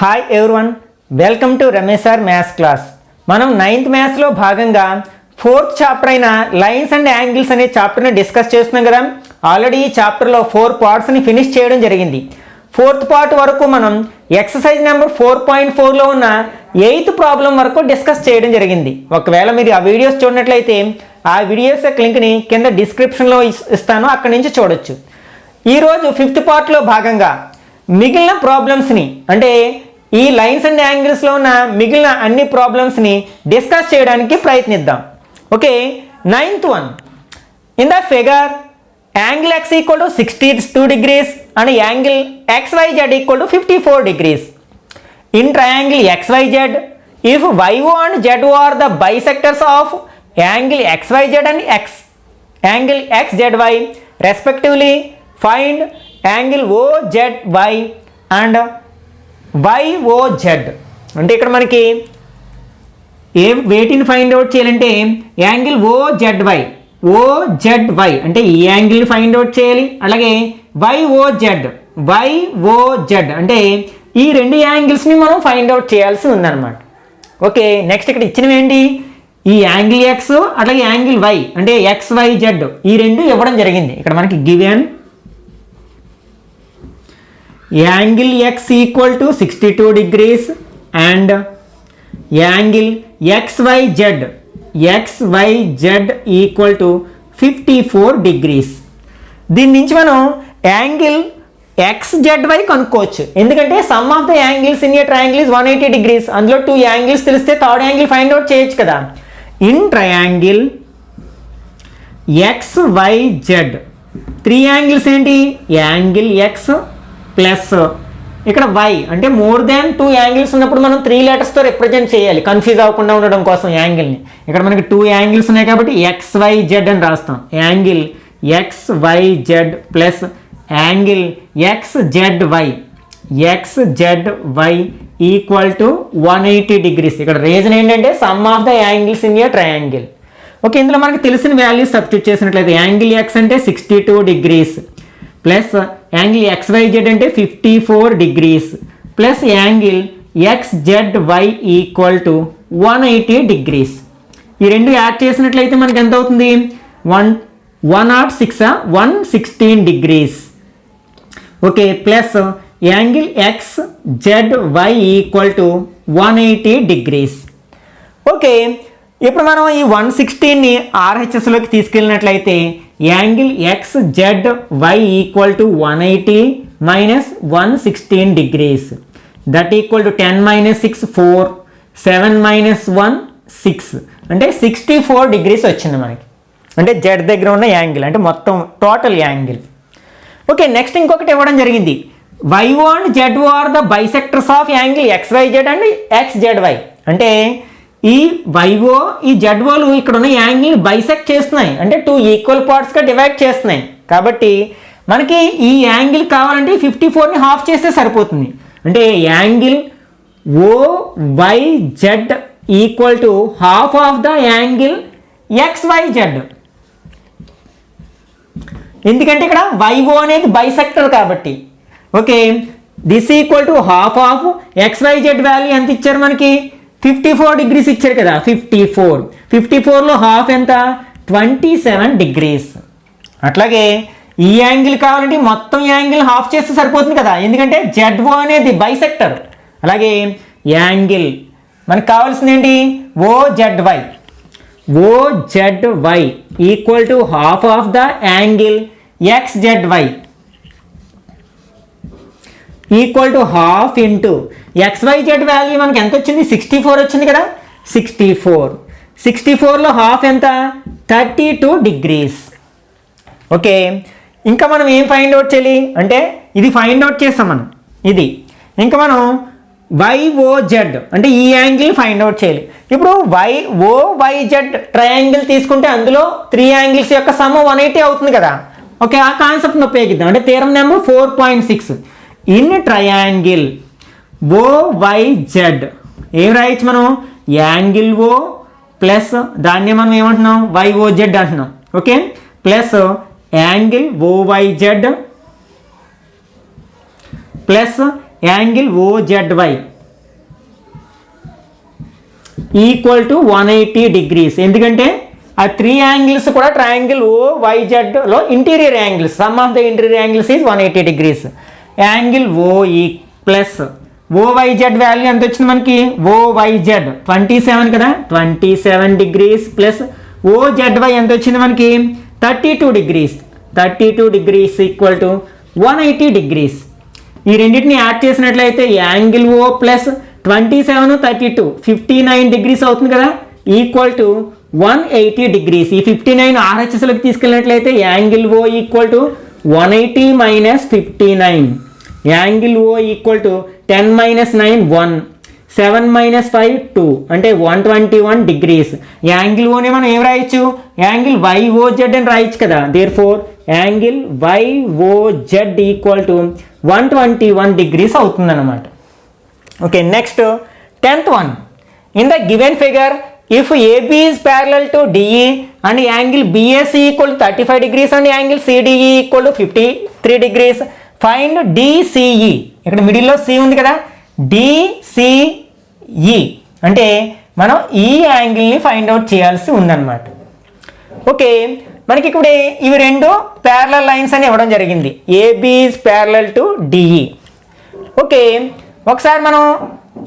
Hi everyone, welcome to Ramesh sir maths class. మనం 9th మ్యాథ్స్లో భాగంగా 4th చాప్టర్ అయిన లైన్స్ అండ్ యాంగిల్స్ అనే చాప్టర్ని డిస్కస్ చేస్తున్నాం కదా. ఆల్రెడీ ఈ చాప్టర్లో 4 పార్ట్స్ని ఫినిష్ చేయడం జరిగింది. 4th పార్ట్ వరకు మనం ఎక్సర్సైజ్ నెంబర్ 4.4లో ఉన్న 8th ప్రాబ్లం వరకు డిస్కస్ చేయడం జరిగింది. ఒకవేళ మీరు ఆ వీడియోస్ చూడనట్లయితే ఆ వీడియోస్ యొక్క లింక్ని కింద డిస్క్రిప్షన్లో ఇస్తాను, అక్కడి నుంచి చూడొచ్చు. ఈరోజు 5th పార్ట్లో భాగంగా మిగిలిన ప్రాబ్లమ్స్ని, అంటే ఈ లైన్స్ అండ్ యాంగిల్స్లో ఉన్న మిగిలిన అన్ని ప్రాబ్లమ్స్ని డిస్కస్ చేయడానికి ప్రయత్నిద్దాం. Okay, 9th one. In the figure angle x equal to 62 degrees and angle XYZ equal to 54 degrees. In triangle XYZ, if YO and ZO are the bisectors of angle XYZ and angle XZY respectively, find angle OZY and YOZ. అంటే ఇక్కడ మనకి వేటిని find out చేయాలంటే angle OZY అంటే ఈ యాంగిల్ని find out చేయాలి. అలాగే YOZ అంటే ఈ రెండు యాంగిల్స్ని మనం ఫైండ్ అవుట్ చేయాల్సి ఉందన్నమాట. ఓకే, నెక్స్ట్ ఇక్కడ ఇచ్చినవి ఏంటి? ఈ యాంగిల్ X అలాగే యాంగిల్ Y అంటే XYZ ఈ రెండు ఇవ్వడం జరిగింది. ఇక్కడ మనకి given angle X equal to 62 degrees and angle XYZ equal to 54 degrees. దీని నుంచి మనం యాంగిల్ XZY కనుక్కోవచ్చు, ఎందుకంటే some of the angles in a triangle is 180 degrees. అందులో 2 యాంగిల్స్ తెలిస్తే థర్డ్ యాంగిల్ ఫైండ్ అవుట్ చేయొచ్చు కదా. ఇన్ ట్రయాంగిల్ XYZ 3 యాంగిల్స్ ఏంటి? యాంగిల్ X ప్లస్ ఇక్కడ Y అంటే మోర్ దాన్ 2 యాంగిల్స్ ఉన్నప్పుడు మనం 3 లెటర్స్తో రిప్రజెంట్ చేయాలి, కన్ఫ్యూజ్ అవ్వకుండా ఉండడం కోసం యాంగిల్ని. ఇక్కడ మనకి 2 యాంగిల్స్ ఉన్నాయి కాబట్టి XYZ అని రాస్తాం. Angle XYZ plus angle XZY equal to 180 degrees. ఇక్కడ రీజన్ ఏంటంటే sum of the angles in a triangle. Okay, ఇందులో మనకి తెలిసిన వాల్యూస్ సబ్స్టిట్యూట్ చేసినట్లయితే యాంగిల్ X అంటే 62 degrees ప్లస్ యాంగిల్ XYZ అంటే 54 degrees plus angle XZY equal to 180 degrees. ఈ రెండు యాడ్ చేసినట్లయితే మనకి ఎంత అవుతుంది? 116 degrees. Okay, plus angle XZY equal to 180 degrees. Okay, ఇప్పుడు మనం ఈ 116ని RHSలోకి తీసుకెళ్ళినట్లయితే angle XZY equal to 180 minus 116 degrees. That equal to 10 minus 6 4, 7 minus 1 6 అంటే 64 degrees వచ్చింది మనకి. అంటే Z దగ్గర ఉన్న యాంగిల్ అంటే మొత్తం టోటల్ యాంగిల్. ఓకే, నెక్స్ట్ ఇంకొకటి ఇవ్వడం జరిగింది. YO and ZO are the bisectors of angle XYZ and XZY. అంటే ఈ YO ఈ ZOలు ఇక్కడ ఉన్న యాంగిల్ బైసెక్ట్ చేస్తున్నాయి, అంటే 2 ఈక్వల్ పార్ట్స్గా డివైడ్ చేస్తున్నాయి. కాబట్టి మనకి ఈ యాంగిల్ కావాలంటే 54ని హాఫ్ చేస్తే సరిపోతుంది. అంటే angle OYZ equal to half of the angle XYZ. ఎందుకంటే ఇక్కడ YO అనేది బైసెక్టర్ కాబట్టి. Okay, this equal to half of XYZ value ఎంత ఇచ్చారు మనకి? 54 degrees ఇచ్చారు కదా. 54లో హాఫ్ ఎంత? 27 degrees. అట్లాగే ఈ యాంగిల్ కావాలంటే మొత్తం యాంగిల్ హాఫ్ చేస్తే సరిపోతుంది కదా, ఎందుకంటే ZO అనేది బైసెక్టర్. అలాగే యాంగిల్ మనకు కావాల్సింది ఏంటి? OZY equal to half of the angle XZY equal to half into XYZ value మనకి ఎంత వచ్చింది? 64 వచ్చింది కదా. 64లో హాఫ్ ఎంత? 32 degrees. ఓకే, ఇంకా మనం ఏం ఫైండ్ అవుట్ చేయాలి అంటే ఇది ఫైండ్ అవుట్ చేస్తాం మనం. ఇది ఇంకా మనం YOZ అంటే ఈ యాంగిల్ ఫైండ్ అవుట్ చేయాలి. ఇప్పుడు OYZ ట్రయాంగిల్ తీసుకుంటే అందులో 3 యాంగిల్స్ యొక్క సమ్ 180 అవుతుంది కదా. ఓకే, ఆ కాన్సెప్ట్ని ఉపయోగిద్దాం. అంటే theorem number 4.6. In triangle OYZ ఏం రాయొచ్చు మనం? యాంగిల్ O ప్లస్ దాన్ని మనం ఏమంటున్నాం? YOZ అంటున్నాం. Okay, plus angle OYZ plus angle OZY equal to 180 degrees. ఎందుకంటే ఆ 3 యాంగిల్స్ కూడా ట్రయాంగిల్ OYZలో interior angles, sum of the interior angles is 180 degrees. Angle OE plus OYZ value ఎంత వచ్చింది మనకి? OYZ 27 కదా, 27 డిగ్రీస్ ప్లస్ OZY ఎంత వచ్చింది మనకి? 32 degrees. 32 degrees equal to 180 degrees. ఈ రెండింటిని యాడ్ చేసినట్లయితే యాంగిల్ O ప్లస్ 27 32 59 డిగ్రీస్ అవుతుంది కదా, ఈక్వల్ టు 180 డిగ్రీస్. ఈ 59 RHSలోకి తీసుకెళ్ళినట్లయితే angle O equal to 180 minus 59. Angle O equal to 10 minus 9 1, 7 minus 5 2, అంటే 121 డిగ్రీస్. యాంగిల్ ఓని మనం ఏం రాయొచ్చు? యాంగిల్ YOZ అని రాయొచ్చు కదా. Therefore angle YOZ equal to 121 degrees అవుతుందన్నమాట. Okay, next 10th one. In the given figure, if AB is parallel to DE and angle BAC equal to 35 degrees and angle CDE equal to 53 degrees, find DCE. ఇక్కడ మిడిల్లో C ఉంది కదా, DCE అంటే మనం ఈ యాంగిల్ని find out చేయాల్సి ఉందన్నమాట. Okay, మనకి ఇప్పుడు ఇవి రెండు ప్యారలల్ లైన్స్ అని ఇవ్వడం జరిగింది. AB is parallel to DE. Okay, ఒకసారి మనం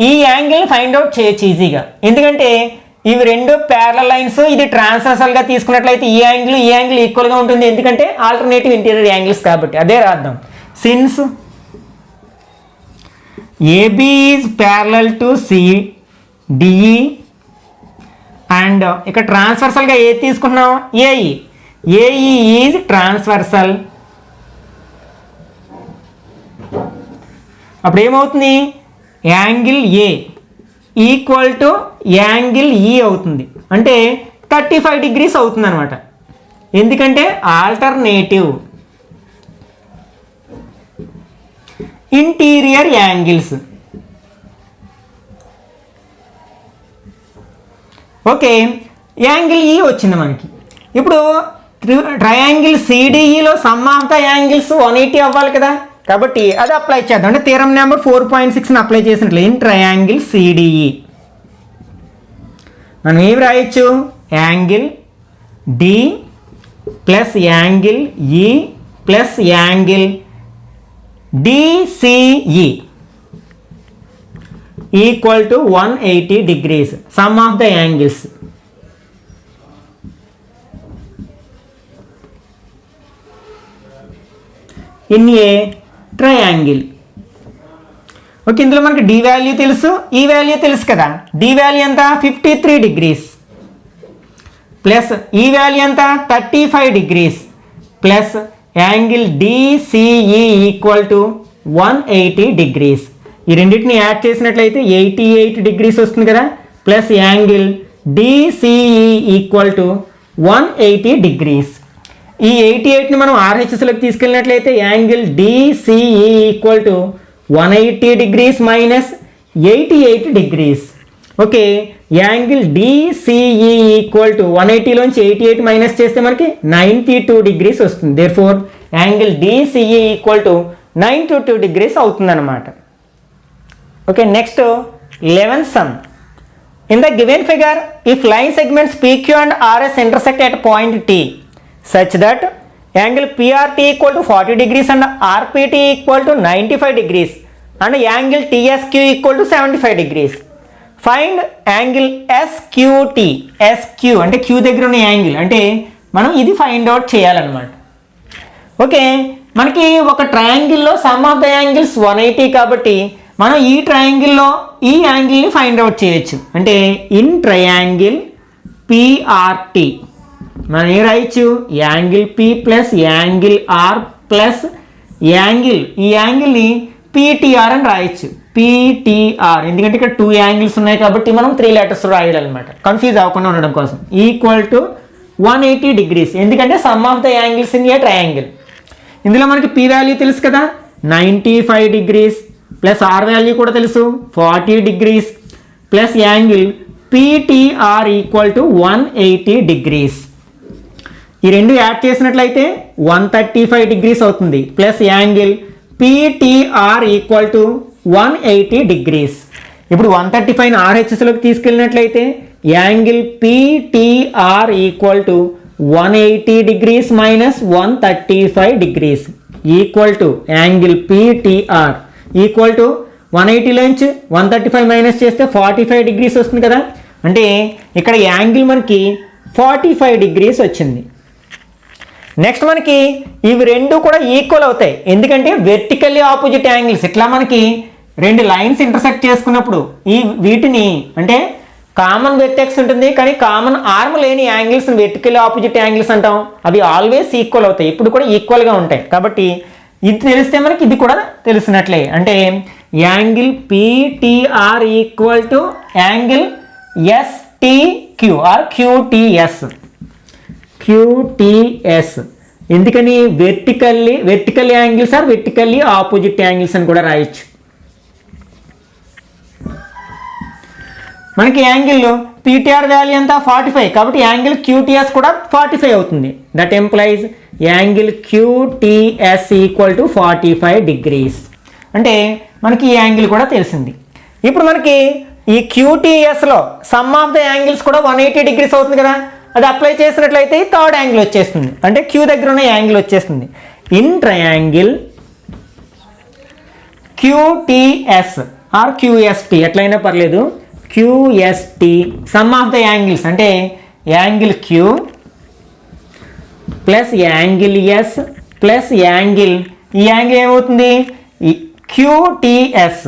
ఈ యాంగిల్ని ఫైండ్ అవుట్ చేయొచ్చు ఈజీగా. ఎందుకంటే ఇవి రెండు ప్యారలల్ లైన్స్, ఇది ట్రాన్స్వర్సల్గా తీసుకున్నట్లయితే ఈ యాంగిల్ ఈక్వల్గా ఉంటుంది. ఎందుకంటే ఆల్టర్నేటివ్ ఇంటీరియర్ యాంగిల్స్ కాబట్టి. అదే రాద్దాం. Since AB is parallel to CDE and ఇక్కడ ట్రాన్స్వర్సల్గా ఏది తీసుకున్నాం? AE. AE is transversal. అప్పుడు ఏమవుతుంది? Angle A equal to angle E అవుతుంది. అంటే 35 డిగ్రీస్ అవుతుంది అనమాట. ఎందుకంటే alternative interior angles. Okay, angle E వచ్చింది మనకి. ఇప్పుడు ట్రయాంగిల్ CDEలో సమ్ ఆఫ్ ద యాంగిల్స్ 180 అవ్వాలి కదా, కాబట్టి అది అప్లై చేద్దాం. అంటే థీరం నెంబర్ 4.6ని అప్లై చేసినట్లు ఇన్ ట్రయాంగిల్ CDE మనం ఏమి రాయొచ్చు? Angle D plus angle E plus angle DCE equal to 180 degrees. Some of the angles. In a triangle. Okay, ఇందులో మనకి D వాల్యూ తెలుసు, ఈ వాల్యూ తెలుసు కదా. D వాల్యూ ఎంత? 53 డిగ్రీస్ ప్లస్ ఈ వాల్యూ ఎంత? 35 degrees plus angle DCE equal to 180 degrees. ఈ రెండింటిని యాడ్ చేసినట్లయితే 88 డిగ్రీస్ వస్తుంది కదా, plus angle DCE equal to 180 degrees. ఈ 88ని మనం RHSలోకి తీసుకెళ్ళినట్లయితే angle DCE equal to 180 degrees minus 88 degrees. Okay, angle DCE equal to 180లోంచి 88 మైనస్ చేస్తే మనకి 92 డిగ్రీస్ వస్తుంది. Therefore angle DCE equal to 92 degrees అవుతుంది అనమాట. Okay, next 11th sum. In the given figure, if line segments PQ and RS intersect at point T such that angle PRT equal to 40 degrees and RPT equal to 95 degrees and angle TSQ equal to 75 degrees. Find angle SQT. SQ అంటే Q దగ్గర ఉన్న angle, అంటే మనం ఇది find out చేయాలన్నమాట. Okay, మనకి ఒక ట్రయాంగిల్లో sum of the angles 180 కాబట్టి మనం ఈ ట్రయాంగిల్లో ఈ యాంగిల్ని ఫైండ్ అవుట్ చేయొచ్చు. అంటే ఇన్ ట్రయాంగిల్ PRT మనం ఏం రాయొచ్చు? Angle P plus angle R plus angle, ఈ యాంగిల్ని PTR అని రాయొచ్చు. PTR ఎందుకంటే ఇక్కడ 2 యాంగిల్స్ ఉన్నాయి కాబట్టి మనం 3 లెటర్స్ రాయాలన్నమాట, కన్ఫ్యూజ్ అవ్వకుండా ఉండడం కోసం. ఈక్వల్ టు 180 డిగ్రీస్ ఎందుకంటే some of the angles in a triangle. ఇందులో మనకి P వాల్యూ తెలుసు కదా, 95 డిగ్రీస్ ప్లస్ R వాల్యూ కూడా తెలుసు 40 degrees plus angle PTR equal to 180 degrees. ఈ రెండు యాడ్ చేసినట్లయితే 135 డిగ్రీస్ అవుతుంది plus angle PTR equal to 180 degrees. ఇప్పుడు 135 RHSలోకి తీసుకెళ్ళినట్లయితే angle PTR equal to 180 degrees minus 135 degrees equal to angle PTR equal to 180లోంచి 135 మైనస్ చేస్తే 45 degrees వస్తుంది కదా. అంటే ఇక్కడ యాంగిల్ మనకి 45 degrees వచ్చింది. నెక్స్ట్ మనకి ఇవి రెండు కూడా ఈక్వల్ అవుతాయి, ఎందుకంటే వెర్టికల్లీ ఆపోజిట్ యాంగిల్స్. ఇట్లా మనకి రెండు లైన్స్ ఇంటర్సెక్ట్ చేసుకున్నప్పుడు వీటిని అంటే కామన్ వెర్టెక్స్ ఉంటుంది, కానీ కామన్ ఆర్మ్ లేని యాంగిల్స్ వెర్టికల్లీ ఆపోజిట్ యాంగిల్స్ అంటాం. అవి ఆల్వేస్ ఈక్వల్ అవుతాయి, ఇప్పుడు కూడా ఈక్వల్గా ఉంటాయి. కాబట్టి ఇది తెలిస్తే మనకి ఇది కూడా తెలిసినట్లే. అంటే angle PTR equal to angle STQ or QTS. ఎందుకని vertical angles are vertically opposite angles అని కూడా రాయొచ్చు. మనకి యాంగిల్ PTR వాల్యూ ఎంత 45, కాబట్టి యాంగిల్ QTS కూడా 45 అవుతుంది. That implies angle QTS equal to 45 degrees. అంటే మనకి ఈ యాంగిల్ కూడా తెలిసింది. ఇప్పుడు మనకి ఈ QTSలో సమ్ ఆఫ్ ద యాంగిల్స్ కూడా 180 degrees అవుతుంది కదా. అది అప్లై చేసినట్లయితే థర్డ్ యాంగిల్ వచ్చేస్తుంది, అంటే Q దగ్గర ఉన్న యాంగిల్ వచ్చేస్తుంది. In triangle QTS or QST ఎట్లయినా పర్లేదు, QST sum of the angles అంటే angle Q plus angle S plus angle ఈ యాంగిల్ ఏమవుతుంది QTS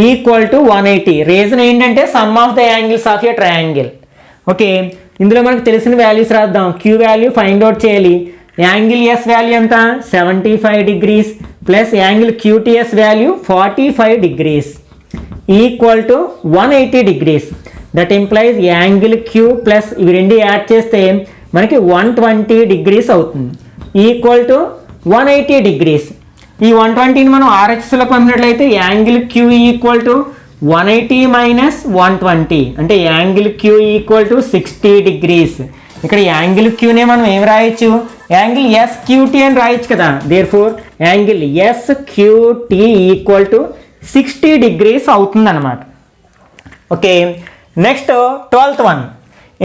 ఈక్వల్ టు 180. రీజన్ ఏంటంటే sum of the angles of a triangle. Okay, ఇందులో మనకు తెలిసిన వాల్యూస్ రాద్దాం. Q వాల్యూ ఫైండ్ అవుట్ చేయాలి. యాంగిల్ S వాల్యూ ఎంత 75 degrees plus angle QTS value 45 degrees equal to 180 degrees. That implies angle Q plus ఇవి రెండు add చేస్తే మనకి 120 degrees అవుతుంది ఈక్వల్ టు 180 degrees. ఈ 120ని మనం RHSలో పంపినట్లయితే angle Q equal to 180 minus 120 అంటే angle Q equal to 60 degrees. ఇక్కడ యాంగిల్ Qనే మనం ఏం రాయొచ్చు, యాంగిల్ SQT అని రాయొచ్చు కదా. Therefore angle SQT equal to 60 degrees అవుతుంది అనమాట. Okay, next 12th one.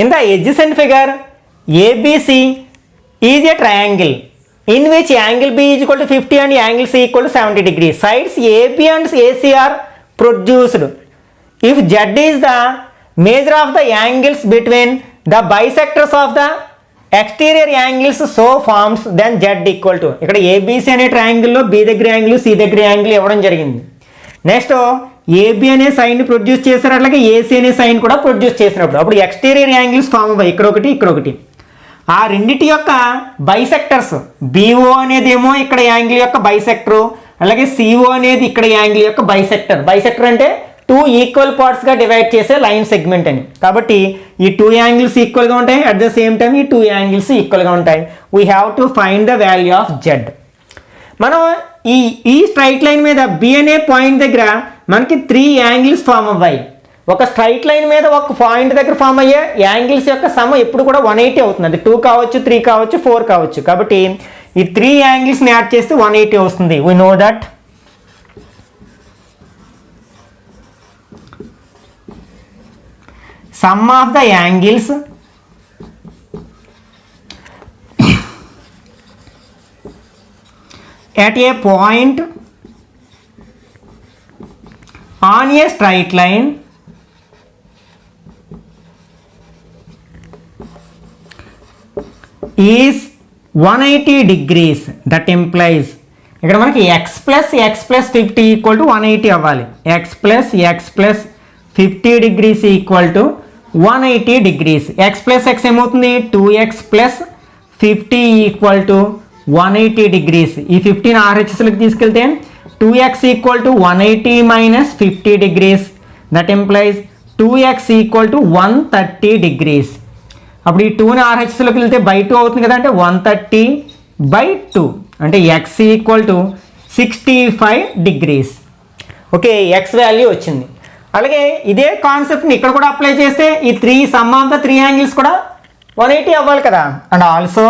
In the adjacent figure ABC is a triangle in which angle B is equal to 50 and angle C equal to 70 degrees. Sides AB and AC are produced. If Z is the measure of the angles between the bisectors of the exterior angles so forms, then Z equal to ఇక్కడ ABC అనే ట్రయాంగిల్లో B దగ్గర angle C దగ్గర angle ఇవ్వడం జరిగింది. Next AB అనే sign produce చేశారు, అట్లాగే AC అనే సైన్ కూడా ప్రొడ్యూస్ చేసినప్పుడు అప్పుడు ఎక్స్టీరియర్ యాంగిల్స్ ఫామ్ అవ్వాలి, ఇక్కడ ఒకటి ఇక్కడ ఒకటి. ఆ రెండిటి యొక్క బైసెక్టర్స్ BO అనేది ఏమో ఇక్కడ యాంగిల్ యొక్క బైసెక్టర్, అలాగే CO అనేది ఇక్కడ యాంగిల్ యొక్క బైసెక్టర్. బైసెక్టర్ అంటే 2 ఈక్వల్ పార్ట్స్గా డివైడ్ చేసే లైన్ సెగ్మెంట్ అని. కాబట్టి ఈ 2 యాంగిల్స్ ఈక్వల్గా ఉంటాయి, అట్ ద సేమ్ టైం ఈ 2 యాంగిల్స్ ఈక్వల్గా ఉంటాయి. We have to find the value of Z. మనం ఈ స్ట్రైట్ లైన్ మీద B అనే పాయింట్ దగ్గర మనకి 3 యాంగిల్స్ ఫామ్ అవ్వాయి. ఒక స్ట్రైట్ లైన్ మీద ఒక పాయింట్ దగ్గర ఫామ్ అయ్యే యాంగిల్స్ యొక్క సమ్ ఎప్పుడు కూడా 180 అవుతుంది. అది 2 కావచ్చు, 3 కావచ్చు, 4 కావచ్చు. కాబట్టి ఈ 3 యాంగిల్స్ని యాడ్ చేస్తే 180 వస్తుంది. We know that. Some of the angles at a point on a straight line is 180 degrees. That implies ఇక్కడ మనకి x plus 50 ఈక్వల్ టు 180 అవ్వాలి. x plus 50 degrees equal to 180 degrees. x plus x ఏమవుతుంది 2x plus 50 equal to 180 degrees. ఈ 15 RHSలోకి తీసుకెళ్తే 2x equal to 180 minus 50 degrees. That implies 2x equal to 130 degrees. అప్పుడు ఈ 2ని RHSలోకి వెళ్తే బై 2 అవుతుంది కదా, అంటే 130/2 అంటే x equal to 65 degrees. Okay, x value వచ్చింది. అలాగే ఇదే కాన్సెప్ట్ని ఇక్కడ కూడా అప్లై చేస్తే ఈ 3 సమ్ ఆఫ్ ద 3 యాంగిల్స్ కూడా 180 అవ్వాలి కదా. And also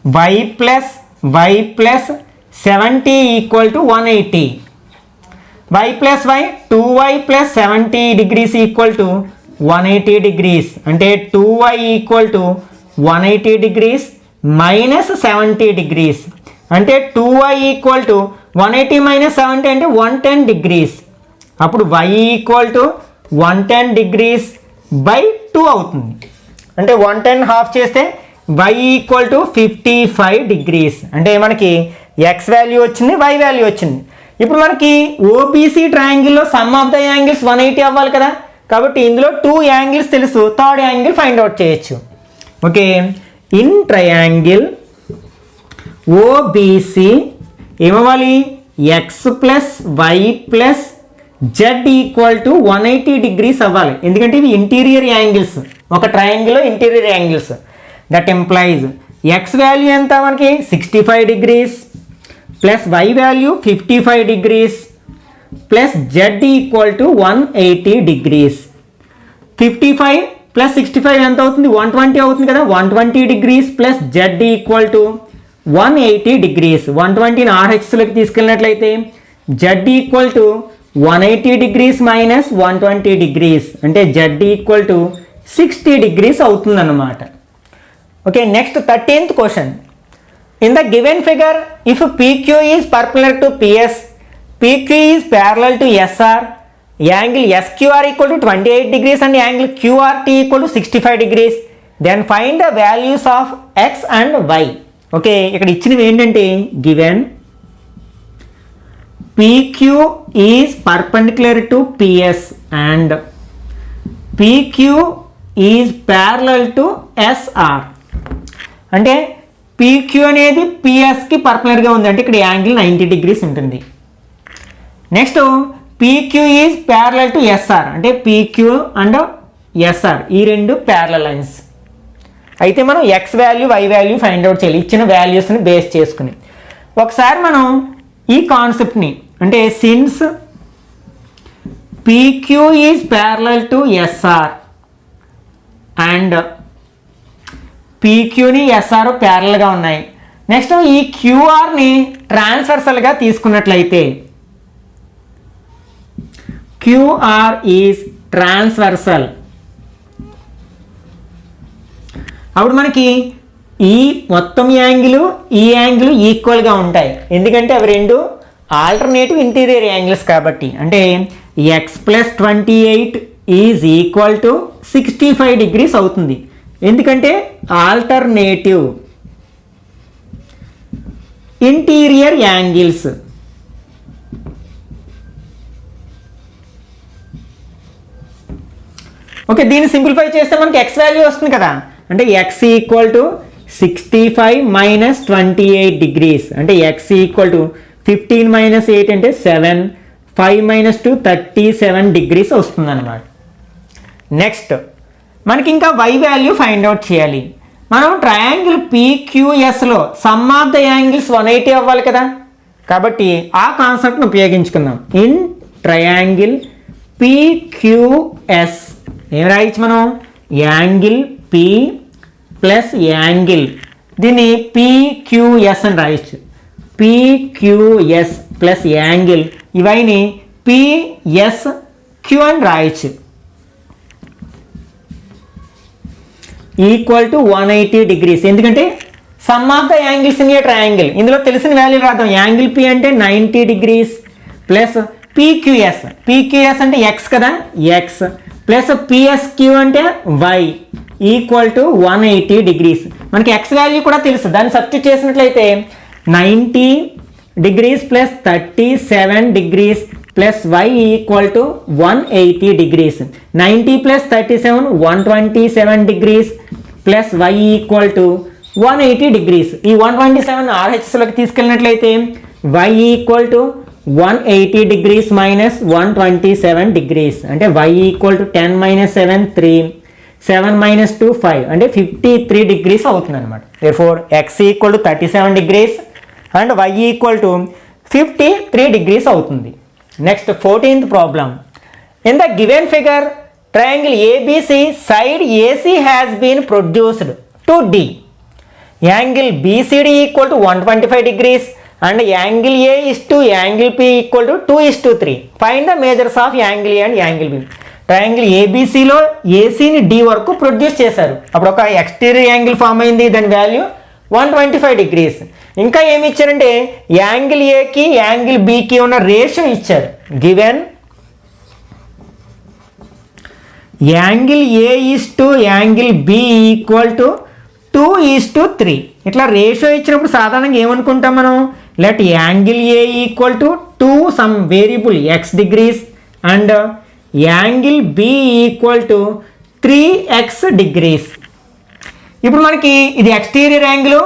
y plus 70 equal to 180. y plus y 2y plus 70 degrees equal to 180 degrees. అంటే 2y equal to 180 degrees minus 70 degrees. అంటే 2y equal to 180 minus 70 అంటే 110 degrees. అప్పుడు y equal to 110 degrees by 2 అవుతుంది. అంటే 110 half చేస్తే y equal to 55 degrees. అంటే మనకి x value వచ్చింది, y వాల్యూ వచ్చింది. ఇప్పుడు మనకి ఓబీసీ ట్రయాంగిల్లో సమ్ ఆఫ్ ద యాంగిల్స్ 180 అవ్వాలి కదా, కాబట్టి ఇందులో 2 యాంగిల్స్ తెలుసు, థర్డ్ యాంగిల్ ఫైండ్ అవుట్ చేయొచ్చు. ఓకే, ఇన్ ట్రయాంగిల్ ఓబీసీ ఏమవ్వాలి, x plus y plus z equal to 180 degrees అవ్వాలి. ఎందుకంటే ఇవి ఇంటీరియర్ యాంగిల్స్, ఒక ట్రయాంగిల్లో interior angles. That implies x value ఎంత మనకి 65 degrees plus y value 55 degrees plus z equal to 180 degrees. 55 plus 65 ఎంత అవుతుంది, 120 అవుతుంది కదా. 120 degrees plus z equal to 180 degrees. 120ని RHSలోకి తీసుకెళ్ళినట్లయితే z equal to 180 degrees minus 120 degrees అంటే z ఈక్వల్ టు 60 డిగ్రీస్ అవుతుంది అన్నమాట. Okay, next 13th question. In the given figure if PQ is perpendicular to PS, PQ is parallel to SR, angle SQR equal to 28 degrees and angle QRT equal to 65 degrees, then find the values of X and Y. Okay, ఇక్కడ ఇచ్చినవి ఏంటంటే given PQ is perpendicular to PS and PQ is parallel to SR. అంటే PQ అనేది PSకి పర్పెండిక్యులర్గా ఉంది, అంటే ఇక్కడ angle 90 degrees ఉంటుంది. Next PQ is parallel to SR, అంటే PQ అండ్ SR ఈ రెండు ప్యారలల్ లైన్స్. అయితే మనం X value Y value find out చేయాలి ఇచ్చిన వాల్యూస్ని బేస్ చేసుకుని. ఒకసారి మనం ఈ కాన్సెప్ట్ని అంటే since PQ is parallel to SR and PQని SR ప్యారలల్గా ఉన్నాయి. నెక్స్ట్ ఈ QRని ట్రాన్స్వర్సల్గా తీసుకున్నట్లయితే QR ఈజ్ ట్రాన్స్వర్సల్. అప్పుడు మనకి ఈ మొత్తం యాంగిల్ ఈ యాంగిల్ ఈక్వల్గా ఉంటాయి, ఎందుకంటే అవి రెండు ఆల్టర్నేటివ్ ఇంటీరియర్ యాంగిల్స్ కాబట్టి. అంటే x plus 28 is equal to 65 degrees అవుతుంది, ఎందుకంటే ఆల్టర్నేటివ్ ఇంటీరియర్ యాంగిల్స్. ఓకే, దీన్ని సింప్లిఫై చేస్తే మనకి x వాల్యూ వస్తుంది కదా, అంటే x equal to 65 minus 28 degrees అంటే x ఈక్వల్ టు 15 మైనస్ 8 అంటే 7, 5 మైనస్ 2 37 డిగ్రీస్ వస్తుంది అన్నమాట. నెక్స్ట్ మనకి ఇంకా y వాల్యూ ఫైండ్ అవుట్ చేయాలి. మనం ట్రయాంగిల్ PQSలో సమ్ ఆఫ్ ద యాంగిల్స్ 180 అవ్వాలి కదా, కాబట్టి ఆ కాన్సెప్ట్ని ఉపయోగించుకుందాం. ఇన్ ట్రయాంగిల్ PQS ఏం రాయొచ్చు మనం, యాంగిల్ P ప్లస్ యాంగిల్, దీన్ని PQS అని రాయొచ్చు. PQS ప్లస్ యాంగిల్ ఇవన్నీ PSQ అని రాయొచ్చు. ఈక్వల్ టు 180 డిగ్రీస్, ఎందుకంటే some of the angles in a triangle. ఇందులో తెలిసిన వాల్యూ రాద్దాం. యాంగిల్ P అంటే 90 డిగ్రీస్ ప్లస్ PQS అంటే x కదా, x ప్లస్ PSQ అంటే y ఈక్వల్ టు 180 డిగ్రీస్. మనకి x వాల్యూ కూడా తెలుసు, దాన్ని సబ్స్టిట్యూట్ చేసినట్లయితే 90 degrees plus 37 degrees plus y equal to 180 degrees. 90 plus 37 127 degrees plus y equal to 180 degrees. ఈ 127 RHSలోకి తీసుకెళ్ళినట్లయితే y equal to 180 degrees minus 127 degrees అంటే y equal to 10 minus 7 3, 7 minus 2 5 అంటే 53 డిగ్రీస్ అవుతుంది అనమాట. therefore x equal to 37 degrees and y equal to 53 degrees అవుతుంది. Next 14th problem. In the given figure triangle ABC side AC has been produced to D. Angle BCD equal to 125 degrees and angle A is to angle P equal to 2:3. Find the measures of angle A and angle B. Triangle ఏబీసీలో ఏసీని D వరకు produce చేశారు. అప్పుడు ఒక exterior angle form అయింది, దాని value 125 degrees. ఇంకా ఏమి ఇచ్చారంటే యాంగిల్ ఏకి యాంగిల్ బికి ఉన్న రేషియో ఇచ్చారు. Given angle A is to angle B equal to 2:3. ఇట్లా రేషియో ఇచ్చినప్పుడు సాధారణంగా ఏమనుకుంటాం మనం, let angle A equal to 2 some variable x degrees and angle B equal to 3x degrees. ఇప్పుడు మనకి ఇది ఎక్స్టీరియర్ యాంగిల్,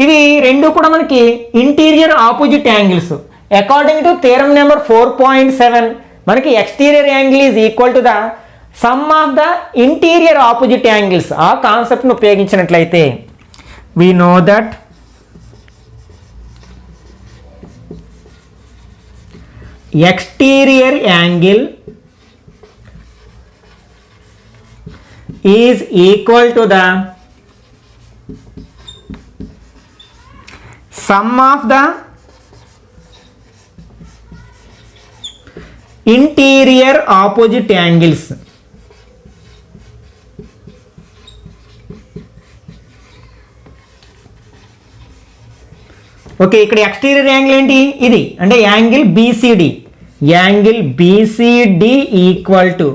ఇవి రెండు కూడా మనకి interior opposite angles. According to theorem number 4.7 మనకి exterior angle is equal to the sum of the interior opposite angles. ఆ కాన్సెప్ట్ను ఉపయోగించినట్లయితే we know that exterior angle is equal to the sum of the interior opposite angles. Okay, ఇక్కడ exterior angle ఏంటి, ఇది అంటే angle BCD. Angle BCD equal to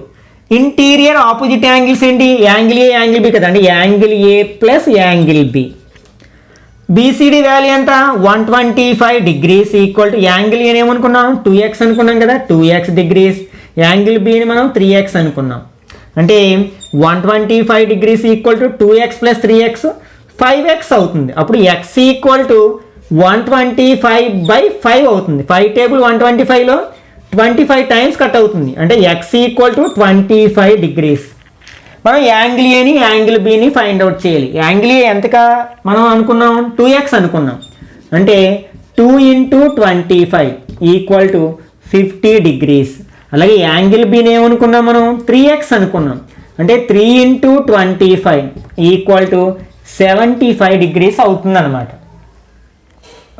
interior opposite angles ఏంటి, angle A angle B కదా, అంటే angle A plus angle B. BCD value ఎంత 125 degrees equal to angle ఏని ఏమనుకున్నాం 2x అనుకున్నాం కదా, 2x degrees. యాంగిల్ బిని మనం 3x అనుకున్నాం. అంటే 125 degrees equal to 2x plus 3x 5x అవుతుంది. అప్పుడు x ఈక్వల్ టు 125/5 అవుతుంది. 5 టేబుల్ 125లో 25 టైమ్స్ కట్ అవుతుంది. అంటే x ఈక్వల్ టు 25 degrees. మనం యాంగిల్ ఏని యాంగిల్ బిని ఫైండ్ అవుట్ చేయాలి. యాంగిల్ ఏ ఎంతగా మనం అనుకున్నాం 2x అనుకున్నాం. అంటే 2 × 25 ఈక్వల్ టు 50 degrees. అలాగే యాంగిల్ బిని ఏమనుకున్నాం మనం 3x అనుకున్నాం. అంటే 3 × 25 ఈక్వల్ టు 75 degrees అవుతుంది అనమాట.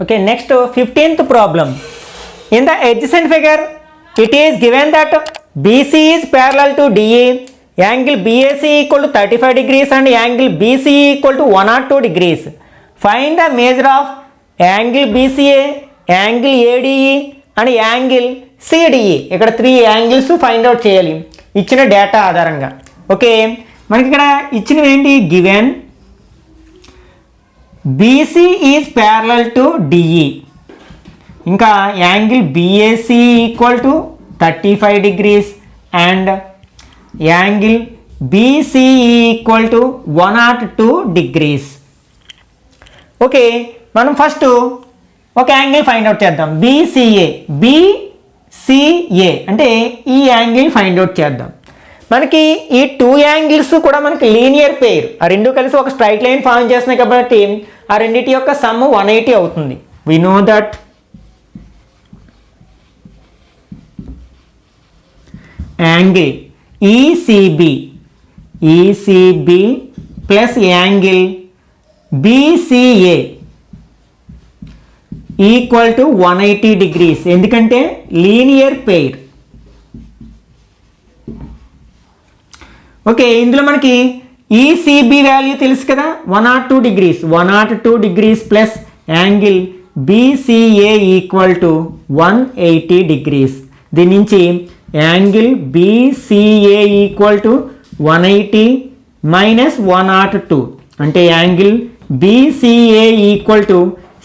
Okay, next 15th problem. In the adjacent figure, it is given that BC is parallel to DE, angle BAC equal to 35 degrees and angle BC equal to 102 degrees. Find the measure of angle BCA, angle ADE and angle CDE. ఇక్కడ 3 angles find out చేయాలి ఇచ్చిన data ఆధారంగా. Okay, మనకి ఇక్కడ ఇచ్చినవి ఏంటి, given BC is parallel to DE, ఇంకా angle BAC equal to 35 degrees and angle BCE equal to 102 degrees. Okay, మనం ఫస్ట్ ఒక యాంగిల్ ఫైండ్ అవుట్ చేద్దాం. BCA అంటే ఈ యాంగిల్ ఫైండ్ అవుట్ చేద్దాం. మనకి ఈ 2 యాంగిల్స్ కూడా మనకి లీనియర్ పెయిర్, ఆ రెండు కలిసి ఒక స్ట్రైట్ లైన్ ఫామ్ చేస్తున్నాయి కాబట్టి ఆ రెండింటి యొక్క సమ్ 180 అవుతుంది. We know that angle ECB plus angle BCA equal to 180 degrees. ఎందుకంటే లీనియర్ పెయిర్. ఓకే, ఇందులో మనకి ఈసీబీ వాల్యూ తెలుసు కదా 102 degrees. 102 degrees plus angle BCA equal to 180 degrees. దీని నుంచి angle BCA equal to 180 minus 102 అంటే angle BCA equal to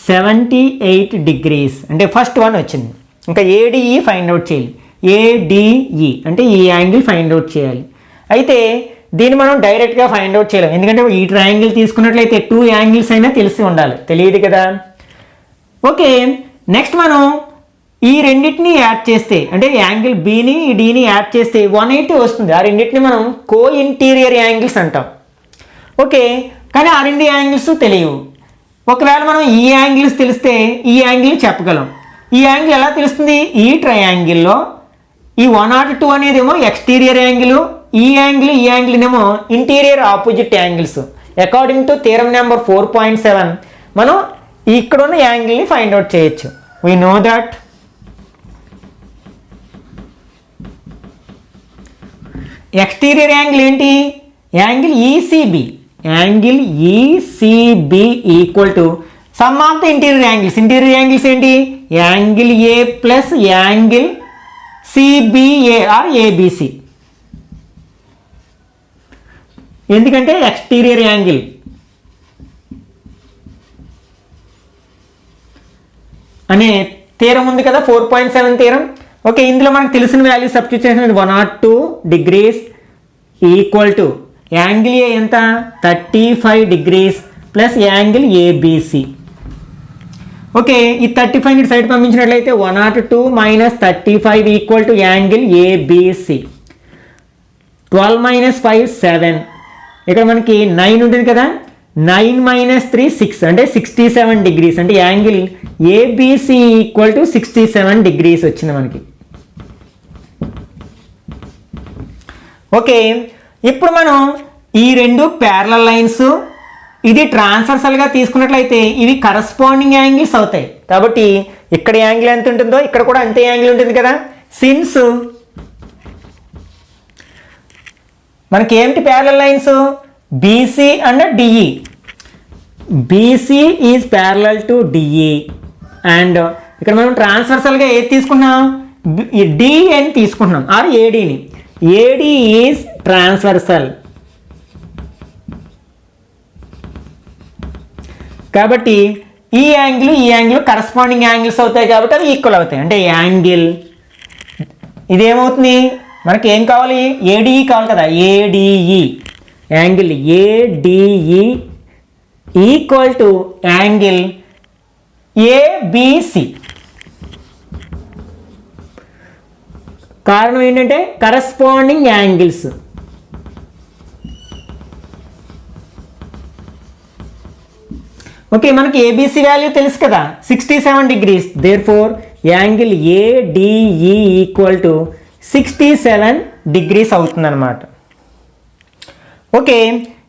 78 degrees. అంటే first one వచ్చింది. ఇంకా ADE ఫైండ్ అవుట్ చేయాలి. ADE అంటే ఈ యాంగిల్ ఫైండ్ అవుట్ చేయాలి. అయితే దీన్ని మనం డైరెక్ట్గా ఫైండ్ అవుట్ చేయలేం, ఎందుకంటే ఈ ట్రయాంగిల్ తీసుకున్నట్లయితే 2 యాంగిల్స్ అయినా తెలిసి ఉండాలి, తెలియదు కదా. ఓకే, నెక్స్ట్ మనం ఈ రెండింటిని యాడ్ చేస్తే అంటే యాంగిల్ బిని డిని యాడ్ చేస్తే 180 వస్తుంది. ఆ రెండింటిని మనం కో ఇంటీరియర్ యాంగిల్స్ అంటాం. ఓకే, కానీ ఆ రెండు యాంగిల్స్ తెలియవు. ఒకవేళ మనం ఈ యాంగిల్స్ తెలిస్తే ఈ యాంగిల్ చెప్పగలం. ఈ యాంగిల్ ఎలా తెలుస్తుంది, ఈ ట్రయాంగిల్లో ఈ 102 అనేదేమో ఎక్స్టీరియర్ యాంగిల్, ఈ యాంగిల్ ఏమో interior opposite angles. According to theorem number 4.7 మనం ఇక్కడ ఉన్న యాంగిల్ని ఫైండ్ అవుట్ చేయొచ్చు. We know that exterior angle ఏంటి? Angle ECB. Angle ECB equal to sum of the interior angles. Interior angles ఏంటి? Angle A plus angle CBA or ABC. ఎందుకంటే exterior angle అనే theorem ఉంది కదా, 4.7 థీరం. ఓకే, ఇందులో మనకు తెలిసిన వాల్యూ సబ్స్టిట్యూట్ చేసినది 102 degrees equal to angle A ఎంత 35 degrees plus angle ABC. Okay, ఈ 35 సైడ్ పంపించినట్లయితే 102 minus 35 equal to angle ABC. 12 minus 5 7. ఇక్కడ మనకి 9 ఉంటుంది కదా, 9 మైనస్ 3 6 అంటే 67 degrees. అంటే angle ABC equal to 67 degrees వచ్చింది మనకి. ఓకే, ఇప్పుడు మనం ఈ రెండు ప్యారలల్ లైన్స్ ఇది ట్రాన్స్వర్సల్గా తీసుకున్నట్లయితే ఇవి కరస్పాండింగ్ యాంగిల్స్ అవుతాయి. కాబట్టి ఇక్కడ యాంగిల్ ఎంత ఉంటుందో ఇక్కడ కూడా అంతే యాంగిల్ ఉంటుంది కదా. సిన్స్ మనకి ఏమిటి parallel lines? BC and DE. BC is parallel to DE and ఇక్కడ మనం ట్రాన్స్వర్సల్గా ఏది తీసుకున్నాం? డిఎని తీసుకుంటున్నాం ఆర్ ఏడీని. AD is transversal. కాబట్టి ఈ యాంగిల్ కరస్పాండింగ్ యాంగిల్స్ అవుతాయి కాబట్టి అవి ఈక్వల్ అవుతాయి. అంటే యాంగిల్ ఇదేమవుతుంది? మనకి ఏం కావాలి? ఏడిఈ కావాలి కదా. ADE angle ADE equal to angle ABC. కారణం ఏంటంటే కరస్పాండింగ్ యాంగిల్స్. ఓకే, మనకి ఏబిసి వాల్యూ తెలుసు కదా, 67 degrees. Therefore angle ADE equal to 67 degrees అవుతుందన్నమాట. ఓకే,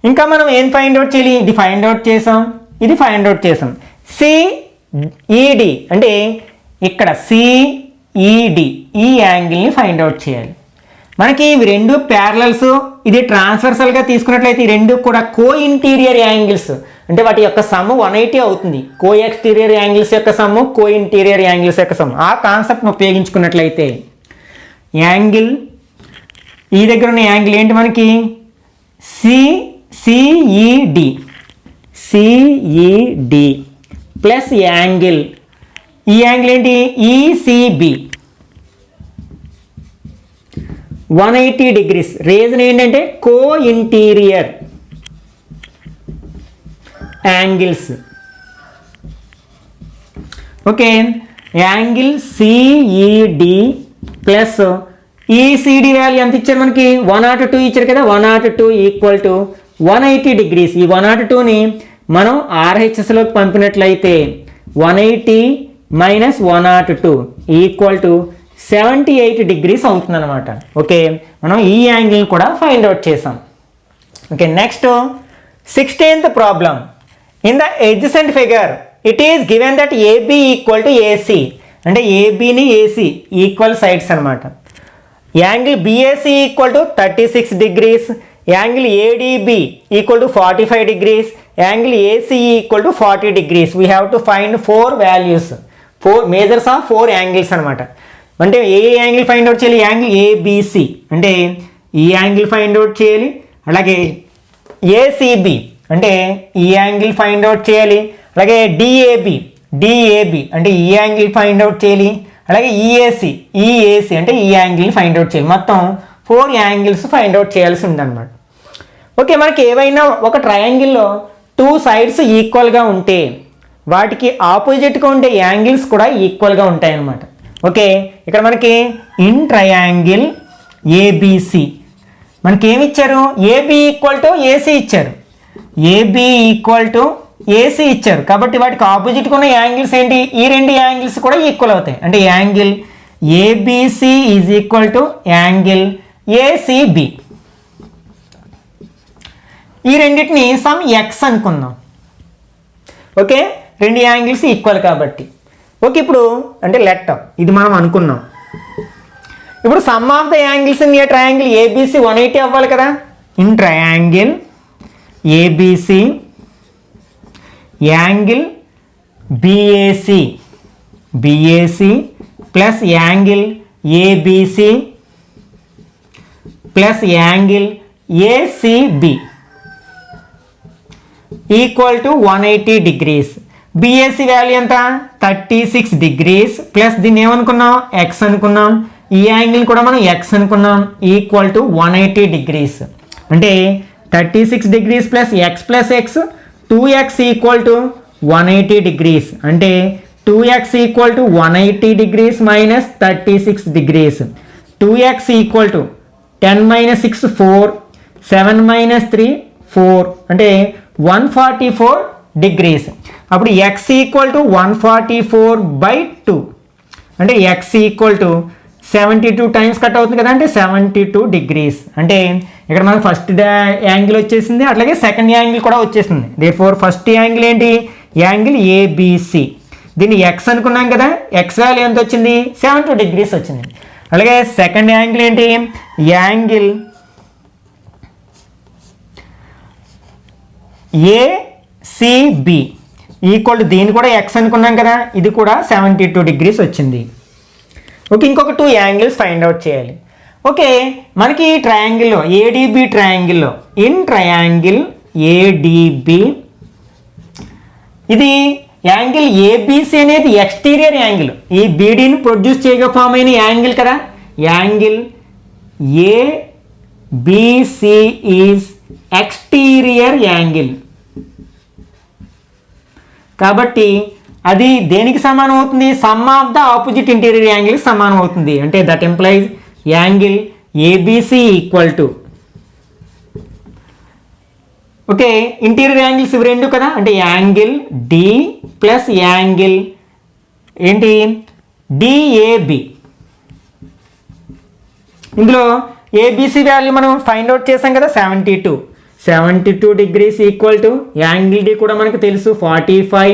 ఇంకా మనం ఏం ఫైండ్ అవుట్ చేయాలి? ఇది ఫైండ్ అవుట్ చేసాం, ఇది ఫైండ్ అవుట్ చేసాం. సిఈడి అంటే ఇక్కడ సిఈడి ఈ యాంగిల్ని ఫైండ్ అవుట్ చేయాలి. మనకి ఇవి రెండు ప్యారలల్స్, ఇది ట్రాన్స్వర్సల్గా తీసుకున్నట్లయితే ఈ రెండు కూడా కో ఇంటీరియర్ యాంగిల్స్. అంటే వాటి యొక్క సమ్ 180 అవుతుంది. కో ఎక్స్టీరియర్ యాంగిల్స్ యొక్క సమ్, కో ఇంటీరియర్ యాంగిల్స్ యొక్క సమ్. ఆ కాన్సెప్ట్ని ఉపయోగించుకున్నట్లయితే యాంగిల్ ఈ దగ్గర ఉన్న యాంగిల్ ఏంటి మనకి? సిఈడి ప్లస్ యాంగిల్ ఈ యాంగిల్ ఏంటి? ECB 180 degrees. రీజన్ ఏంటంటే co interior angles. Okay, angle CED plus ECD value ఎంత ఇచ్చారు మనకి? 102 ఇచ్చారు కదా. 102 ఈక్వల్ టు 180 degrees. ఈ 102ని మనం ఆర్హెచ్ఎస్లోకి పంపినట్లయితే 180 మైనస్ 102 ఈక్వల్ టు 78 degrees అవుతుందన్నమాట. ఓకే, మనం ఈ యాంగిల్ కూడా ఫైండ్ అవుట్ చేసాం. Okay, next 16th problem. In the adjacent figure it is given that AB equal to AC. అంటే ఏబిని ఏసీ ఈక్వల్ సైడ్స్ అనమాట. Angle BAC equal to 36 degrees. Angle ADB equal to 45 degrees. Angle ACE equal to 40 degrees. We have to find 4 values, 4 majors of 4 angles అనమాట. అంటే ఏ angle find out చేయాలి? Angle ABC అంటే ఈ angle find out చేయాలి. అలాగే ACB అంటే ఈ angle find out చేయాలి. అలాగే డిఏబి అంటే ఈ యాంగిల్ ఫైండ్ అవుట్ చేయాలి. అలాగే ఈఏసి అంటే ఈ యాంగిల్ ఫైండ్ అవుట్ చేయాలి. మొత్తం 4 యాంగిల్స్ ఫైండ్ అవుట్ చేయాల్సి ఉందన్నమాట. ఓకే, మనకి ఏవైనా ఒక ట్రయాంగిల్లో 2 sides ఈక్వల్గా ఉంటే వాటికి ఆపోజిట్గా ఉండే యాంగిల్స్ కూడా ఈక్వల్గా ఉంటాయి అన్నమాట. ఓకే, ఇక్కడ మనకి ఇన్ ట్రయాంగిల్ ఏబిసి మనకి ఏమి ఇచ్చారు? ఏబి ఈక్వల్ టు ఏసీ ఇచ్చారు. ఏబి ఈక్వల్ టు ఏసీ ఇచ్చారు కాబట్టి వాటికి ఆపోజిట్గా ఉన్న యాంగిల్స్ ఏంటి? ఈ రెండు యాంగిల్స్ కూడా ఈక్వల్ అవుతాయి. అంటే angle ABC is equal to angle ACB. ఈ రెండింటిని సమ్ ఎక్స్ అనుకుందాం. ఓకే, రెండు యాంగిల్స్ ఈక్వల్ కాబట్టి. ఓకే, ఇప్పుడు అంటే లెట్ ఇది మనం అనుకున్నాం. ఇప్పుడు sum of the angles in a triangle ABC 180 అవ్వాలి కదా. In triangle ABC angle BAC plus angle ABC plus angle ACB equal to 180 degrees. BAC value ఎంత 36 డిగ్రీస్ ప్లస్ దీన్ని ఏమనుకున్నాం ఎక్స్ అనుకున్నాం. ఈ యాంగిల్ కూడా మనం ఎక్స్ అనుకున్నాం ఈక్వల్ టు 180 డిగ్రీస్. అంటే 36 degrees plus X 2x equal to 180 degrees. అంటే 2x equal to 180 degrees minus 36 degrees. 2x equal to 10 minus 6 4, 7 minus 3 4, అంటే 144 డిగ్రీస్. అప్పుడు x ఈక్వల్ టు 144/2, అంటే x equal to 72 times cut అవుతుంది కదా, అంటే 72 degrees. అంటే ఇక్కడ మనకు ఫస్ట్ యాంగిల్ వచ్చేసింది, అట్లాగే సెకండ్ యాంగిల్ కూడా వచ్చేసింది. దేర్ఫోర్ ఫస్ట్ యాంగిల్ ఏంటి, యాంగిల్ ఏబిసి. దీన్ని ఎక్స్ అనుకున్నాం కదా, ఎక్స్ వాల్యూ ఎంత వచ్చింది 72 డిగ్రీస్ వచ్చింది. అలాగే సెకండ్ యాంగిల్ ఏంటి, యాంగిల్ ఏసిబి ఈక్వల్ టు దీన్ని కూడా ఎక్స్ అనుకున్నాం కదా, ఇది కూడా 72 డిగ్రీస్ వచ్చింది. ఓకే, ఇంకొక 2 యాంగిల్స్ ఫైండ్ అవుట్ చేయాలి. ఓకే, మనకి ఈ ట్రయాంగిల్లో ఏడిబి ట్రయాంగిల్లో ఇన్ ట్రయాంగిల్ ఏడిబి ఇది యాంగిల్ ఏబిసి అనేది ఎక్స్టీరియర్ యాంగిల్, ఈ బీడీని ప్రొడ్యూస్ చేయగా ఫామ్ అయిన యాంగిల్ కదా. Angle ABC is exterior angle కాబట్టి అది దేనికి సమానం అవుతుంది, sum of the opposite interior యాంగిల్కి సమానం అవుతుంది. అంటే that implies angle ABC equal to, okay, interior angles ఇవి రెండు కదా, అంటే యాంగిల్ డి ప్లస్ యాంగిల్ ఏంటి డిఏబి. ఇందులో ఏబిసి వాల్యూ మనం ఫైండ్ అవుట్ చేసాం కదా 72 degrees equal to angle D కూడా మనకు తెలుసు 45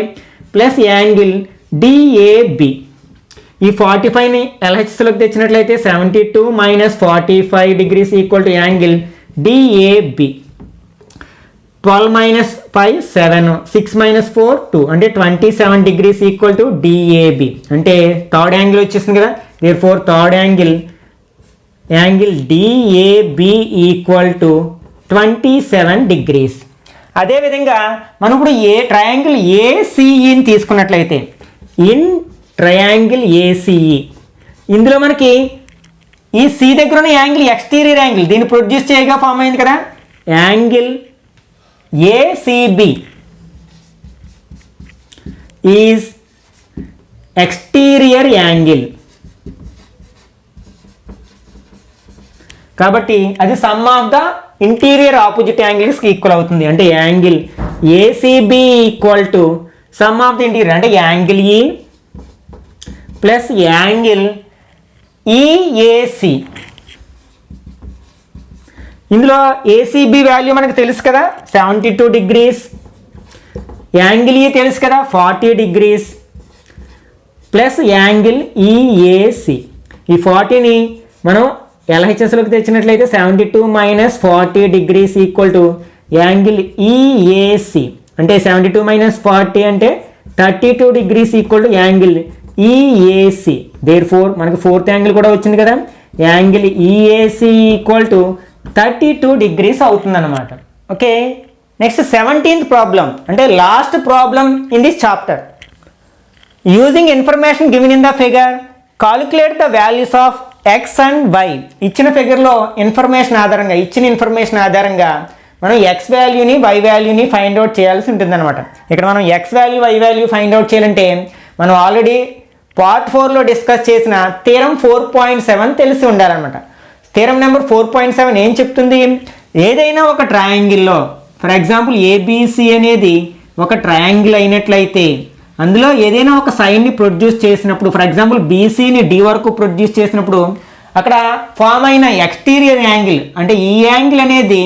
ప్లస్ యాంగిల్ డిఏబి. ఈ 45ని ఎల్హెచ్ఎస్లోకి తెచ్చినట్లయితే 72 minus 45 degrees equal to angle DAB. 12 minus 5 7, 6 minus 4 2, అంటే 27 డిగ్రీస్ ఈక్వల్ టు డిఏబి. అంటే థర్డ్ యాంగిల్ వచ్చేసింది కదా. Therefore third angle DAB equal to 27 degrees. అదేవిధంగా మనం ఇప్పుడు ట్రయాంగిల్ ఏసిఈని తీసుకున్నట్లయితే ఇన్ ట్రయాంగిల్ ఏసిఈ ఇందులో మనకి ఈ సి దగ్గర ఉన్న యాంగిల్ ఎక్స్టీరియర్ యాంగిల్, దీన్ని ప్రొడ్యూస్ చేయగా ఫామ్ అయింది కదా. Angle ACB is exterior angle కాబట్టి అది sum of the interior opposite యాంగిల్స్కి ఈక్వల్ అవుతుంది. అంటే angle ACB equal to sum of the interior, అంటే angle E plus angle EAC. ఇందులో ఏసిబి వాల్యూ మనకు తెలుసు కదా 72 డిగ్రీస్, యాంగిల్ ఈ తెలుసు కదా 40 డిగ్రీస్ ప్లస్ యాంగిల్ ఈఏసి. ఈ 40ని మనం ఎల్హెచ్ఎస్లోకి తెచ్చినట్లయితే 72 మైనస్ 40 degrees equal to angle EAC. అంటే 72 మైనస్ 40 అంటే 32 degrees equal to angle EAC. Therefore మనకి ఫోర్త్ యాంగిల్ కూడా వచ్చింది కదా, angle EAC equal to 32 degrees అవుతుంది అనమాట. ఓకే, నెక్స్ట్ 17th ప్రాబ్లం, అంటే last problem in this chapter. Using information given in the figure calculate the values of x and y. ఇచ్చిన ఫిగర్లో information ఆధారంగా మనం ఎక్స్ వాల్యూని వై వాల్యూని ఫైండ్ అవుట్ చేయాల్సి ఉంటుంది అనమాట. ఇక్కడ మనం x value y value find out చేయాలంటే మనం ఆల్రెడీ పార్ట్ 4లో డిస్కస్ చేసిన థీరం 4.7 తెలిసి ఉండాలన్నమాట. థీరం నెంబర్ 4.7 ఏం చెప్తుంది, ఏదైనా ఒక ట్రయాంగిల్లో ఫర్ ఎగ్జాంపుల్ ఏబిసి అనేది ఒక ట్రయాంగిల్ అయినట్లయితే అందులో ఏదైనా ఒక సైడ్ని ప్రొడ్యూస్ చేసినప్పుడు, ఫర్ ఎగ్జాంపుల్ బీసీని డి వరకు ప్రొడ్యూస్ చేసినప్పుడు అక్కడ ఫామ్ అయిన ఎక్స్టీరియర్ యాంగిల్, అంటే ఈ యాంగిల్ అనేది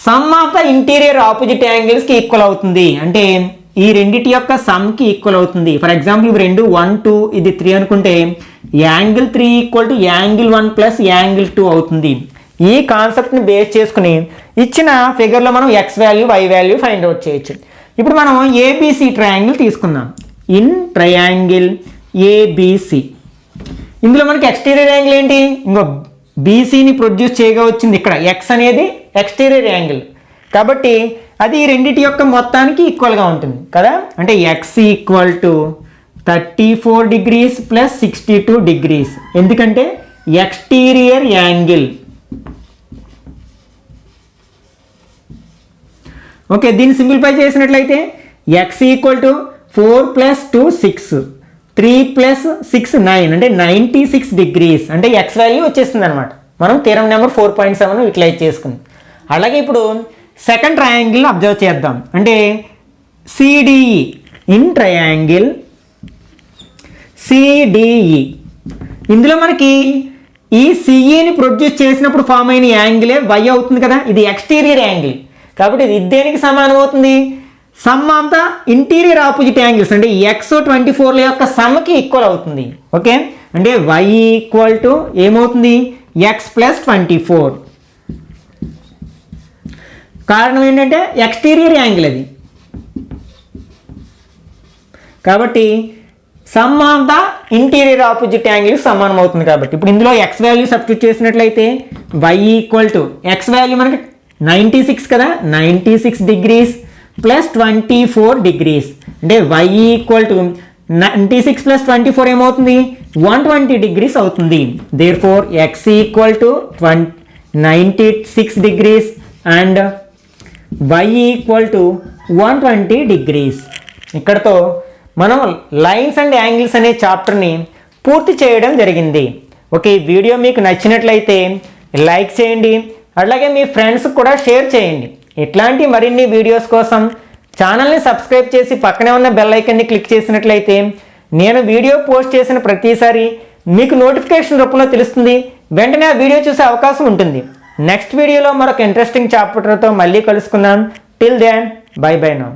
sum of the interior opposite యాంగిల్స్కి ఈక్వల్ అవుతుంది. అంటే ఈ రెండిటి యొక్క సమ్కి ఈక్వల్ అవుతుంది. ఫర్ ఎగ్జాంపుల్ ఇవి రెండు 1 2 ఇది 3 అనుకుంటే angle 3 equal to angle 1 plus angle 2 అవుతుంది. ఈ కాన్సెప్ట్ని బేస్ చేసుకుని ఇచ్చిన ఫిగర్లో మనం x value y value find out చేయొచ్చు. ఇప్పుడు మనం ఏబిసి ట్రయాంగిల్ తీసుకుందాం. ఇన్ ట్రయాంగిల్ ఏబిసి ఇందులో మనకి ఎక్స్టీరియర్ యాంగిల్ ఏంటి, ఇంకో బీసీని ప్రొడ్యూస్ చేయగా వచ్చింది. ఇక్కడ ఎక్స్ అనేది ఎక్స్టీరియర్ యాంగిల్ కాబట్టి అది ఈ రెండిటి యొక్క మొత్తానికి ఈక్వల్గా ఉంటుంది కదా. అంటే X equal to 34 degrees plus 62 degrees. ఎందుకంటే ఎక్స్టీరియర్ యాంగిల్. ఓకే, దీన్ని సింప్లిఫై చేసినట్లయితే ఎక్స్ ఈక్వల్ టు 4 + 2 6 3 + 6 9 అంటే 96 degrees. అంటే ఎక్స్ వాల్యూ వచ్చేస్తుంది అనమాట. మనం థీరం నెంబర్ 4.7 యూటిలైజ్ చేసుకుంది. అలాగే ఇప్పుడు సెకండ్ ట్రయాంగిల్ అబ్జర్వ్ చేద్దాం. అంటే సిడిఈ ఇన్ ట్రయాంగిల్ సిడిఈ ఇందులో మనకి ఈ సిఈని ప్రొడ్యూస్ చేసినప్పుడు ఫామ్ అయిన యాంగిలే వై అవుతుంది కదా. ఇది ఎక్స్టీరియర్ యాంగిల్ కాబట్టి ఇది దేనికి సమానం అవుతుంది, sum of the interior opposite angles అంటే ఎక్స్ 24 యొక్క సమ్కి ఈక్వల్ అవుతుంది. ఓకే, అంటే వై ఈక్వల్ టు ఏమవుతుంది ఎక్స్ ప్లస్ 24. కారణం ఏంటంటే ఎక్స్టీరియర్ యాంగిల్ అది కాబట్టి sum of the interior opposite angle సమానం అవుతుంది. కాబట్టి ఇప్పుడు ఇందులో ఎక్స్ వాల్యూ సబ్స్టిట్యూట్ చేసినట్లయితే y equal to x value మనకి 96 కదా, 96 degrees ప్లస్ 24 degrees. అంటే వై ఈక్వల్ టు 96 + 24 ఏమవుతుంది 120 degrees అవుతుంది. Therefore x equal to 96 degrees and y equal to 120 degrees. ఇక్కడతో మనం లైన్స్ అండ్ యాంగిల్స్ అనే చాప్టర్ని పూర్తి చేయడం జరిగింది. ఓకే, ఈ వీడియో మీకు నచ్చినట్లయితే లైక్ చేయండి, అలాగే మీ ఫ్రెండ్స్కి కూడా షేర్ చేయండి. ఇట్లాంటి మరిన్ని వీడియోస్ కోసం ఛానల్ని సబ్స్క్రైబ్ చేసి పక్కనే ఉన్న బెల్ ఐకన్ని క్లిక్ చేసినట్లయితే నేను వీడియో పోస్ట్ చేసిన ప్రతిసారి మీకు నోటిఫికేషన్ రూపంలో తెలుస్తుంది. వెంటనే ఆ వీడియో చూసే అవకాశం ఉంటుంది. నెక్స్ట్ వీడియోలో మరొక ఇంట్రెస్టింగ్ చాప్టర్తో మళ్ళీ కలుసుకుందాం. Till then bye bye now.